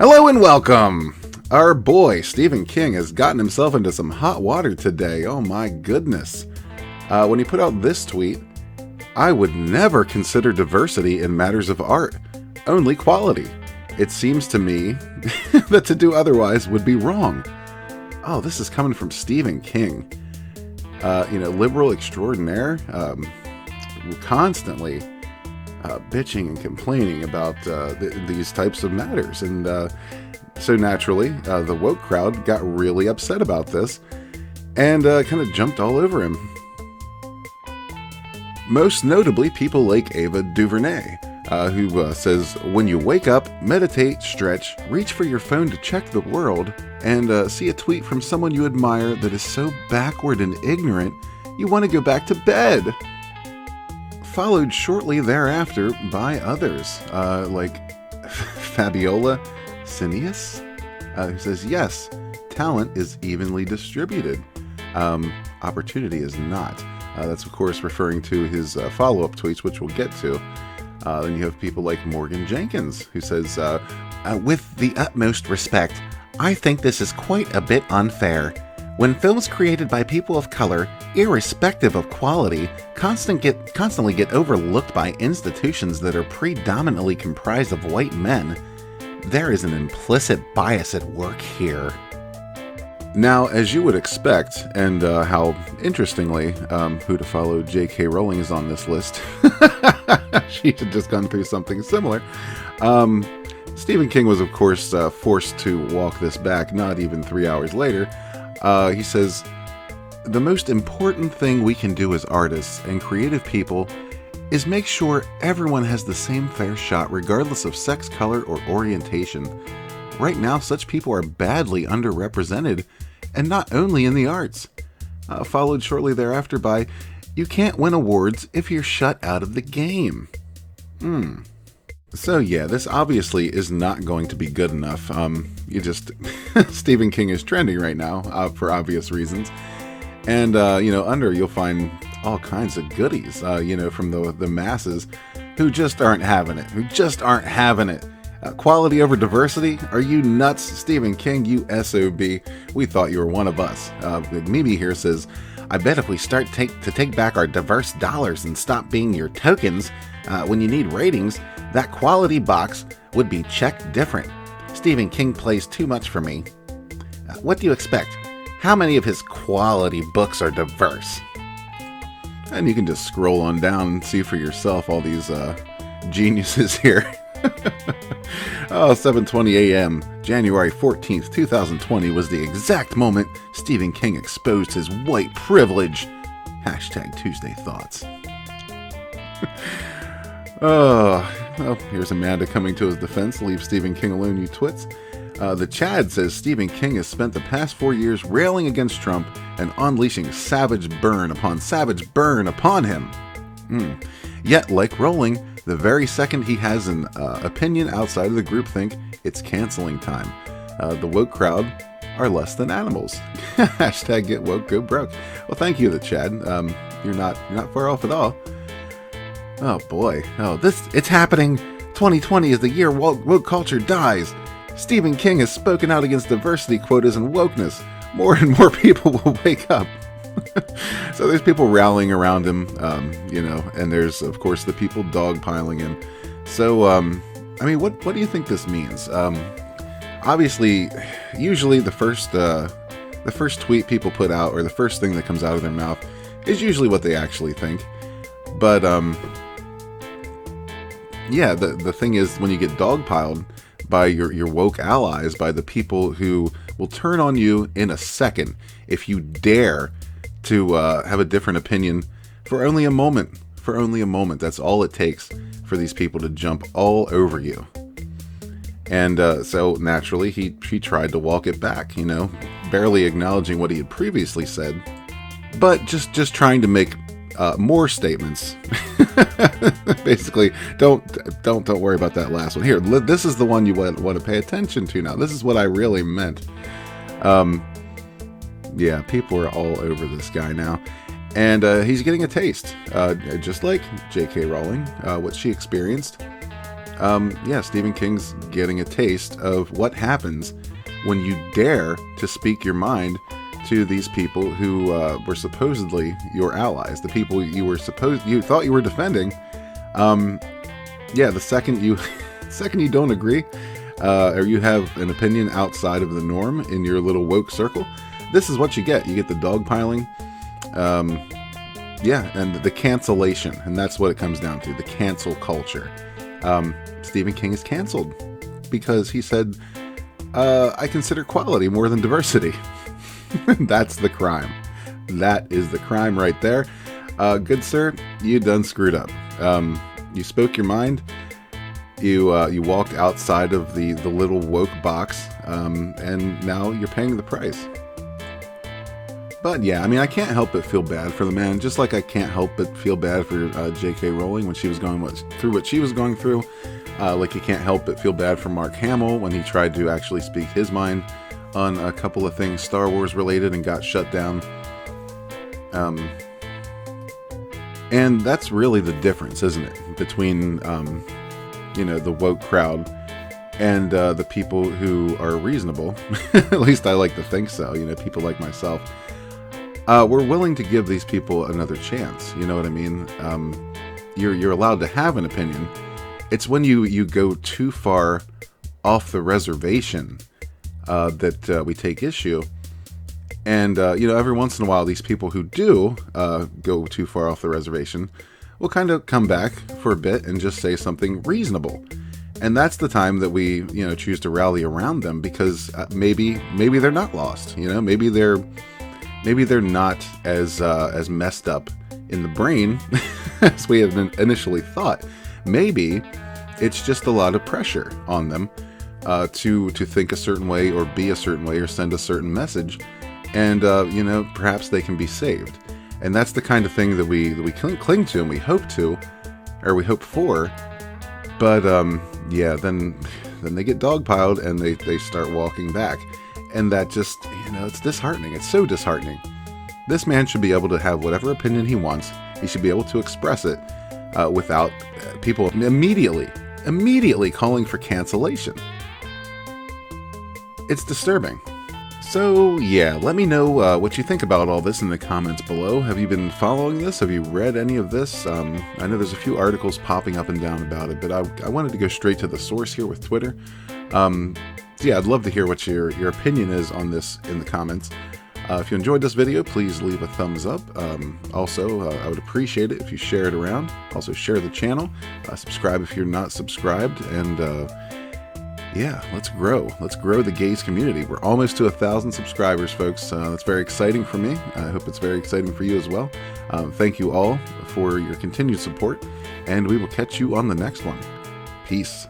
Hello and welcome! Our boy, Stephen King, has gotten himself into some hot water today. Oh my goodness. When he put out this tweet, I would never consider diversity in matters of art, only quality. It seems to me that to do otherwise would be wrong. Oh, this is coming from Stephen King. Liberal extraordinaire, constantly bitching and complaining about these types of matters. And so naturally, the woke crowd got really upset about this and kind of jumped all over him. Most notably, people like Ava DuVernay, who says, when you wake up, meditate, stretch, reach for your phone to check the world, and see a tweet from someone you admire that is so backward and ignorant, you want to go back to bed. Followed shortly thereafter by others, like Fabiola Cineas, who says, yes, talent is evenly distributed. Opportunity is not. That's, of course, referring to his follow-up tweets, which we'll get to. Then you have people like Morgan Jenkins, who says, with the utmost respect, I think this is quite a bit unfair. When films created by people of color, irrespective of quality, constantly get overlooked by institutions that are predominantly comprised of white men, there is an implicit bias at work here. Now, as you would expect, and how interestingly, who to follow J.K. Rowling is on this list. She had just gone through something similar. Stephen King was, of course, forced to walk this back not even 3 hours later. He says, the most important thing we can do as artists and creative people is make sure everyone has the same fair shot regardless of sex, color, or orientation. Right now, such people are badly underrepresented, and not only in the arts. Followed shortly thereafter by, you can't win awards if you're shut out of the game. So yeah, this obviously is not going to be good enough. Stephen King is trending right now, for obvious reasons. And, under you'll find all kinds of goodies, from the masses who just aren't having it. Quality over diversity? Are you nuts? Stephen King, you SOB. We thought you were one of us. Mimi here says, I bet if we start to take back our diverse dollars and stop being your tokens, when you need ratings, that quality box would be checked different. Stephen King plays too much for me. What do you expect? How many of his quality books are diverse? And you can just scroll on down and see for yourself all these geniuses here. 7:20 a.m. January 14th, 2020 was the exact moment Stephen King exposed his white privilege. Hashtag Tuesday Thoughts. Here's Amanda coming to his defense. Leave Stephen King alone, you twits. The Chad says Stephen King has spent the past 4 years railing against Trump and unleashing savage burn upon him. Yet, like Rowling, the very second he has an opinion outside of the groupthink, it's canceling time. The woke crowd are less than animals. Hashtag get woke, go broke. Well, thank you, the Chad. You're not far off at all. Oh boy. It's happening. 2020 is the year woke culture dies. Stephen King has spoken out against diversity quotas and wokeness. More and more people will wake up. So there's people rallying around him, and there's, of course, the people dogpiling him. So, what do you think this means? Obviously, usually the first tweet people put out, or the first thing that comes out of their mouth, is usually what they actually think. But, the thing is, when you get dogpiled by your woke allies, by the people who will turn on you in a second if you dare to have a different opinion for only a moment. That's all it takes for these people to jump all over you. And so naturally, he tried to walk it back, barely acknowledging what he had previously said, but just trying to make more statements. Basically, don't worry about that last one. Here, this is the one you want to pay attention to now. This is what I really meant. People are all over this guy now. And he's getting a taste, just like J.K. Rowling, what she experienced. Yeah, Stephen King's getting a taste of what happens when you dare to speak your mind to these people who were supposedly your allies, the people you thought you were defending. Yeah, the second you don't agree, or you have an opinion outside of the norm in your little woke circle, this is what you get. You get the dogpiling, yeah, and the cancellation, and that's what it comes down to, the cancel culture. Stephen King is canceled because he said, I consider quality more than diversity. That's the crime. That is the crime right there. Good sir, you done screwed up. You spoke your mind. You walked outside of the little woke box, and now you're paying the price. But yeah, I mean, I can't help but feel bad for the man, just like I can't help but feel bad for J.K. Rowling when she was going through what she was going through. Like you can't help but feel bad for Mark Hamill when he tried to actually speak his mind on a couple of things Star Wars related and got shut down. And that's really the difference, isn't it, between the woke crowd and the people who are reasonable. At least I like to think so. People like myself. We're willing to give these people another chance. You know what I mean? You're allowed to have an opinion. It's when you go too far off the reservation that we take issue. And, every once in a while, these people who do go too far off the reservation will kind of come back for a bit and just say something reasonable. And that's the time that we, choose to rally around them because maybe they're not lost. Maybe they're not as messed up in the brain as we had initially thought. Maybe it's just a lot of pressure on them to think a certain way or be a certain way or send a certain message. And, perhaps they can be saved. And that's the kind of thing that we cling to and we hope for. But, then they get dogpiled and they start walking back. And that just, it's disheartening. It's so disheartening. This man should be able to have whatever opinion he wants. He should be able to express it without people immediately calling for cancellation. It's disturbing. So, yeah, let me know what you think about all this in the comments below. Have you been following this? Have you read any of this? I know there's a few articles popping up and down about it, but I wanted to go straight to the source here with Twitter. Yeah, I'd love to hear what your opinion is on this in the comments. If you enjoyed this video, please leave a thumbs up. Also, I would appreciate it if you share it around. Also, share the channel. Subscribe if you're not subscribed. And yeah, let's grow. Let's grow the gays community. We're almost to 1,000 subscribers, folks. That's very exciting for me. I hope it's very exciting for you as well. Thank you all for your continued support, and we will catch you on the next one. Peace.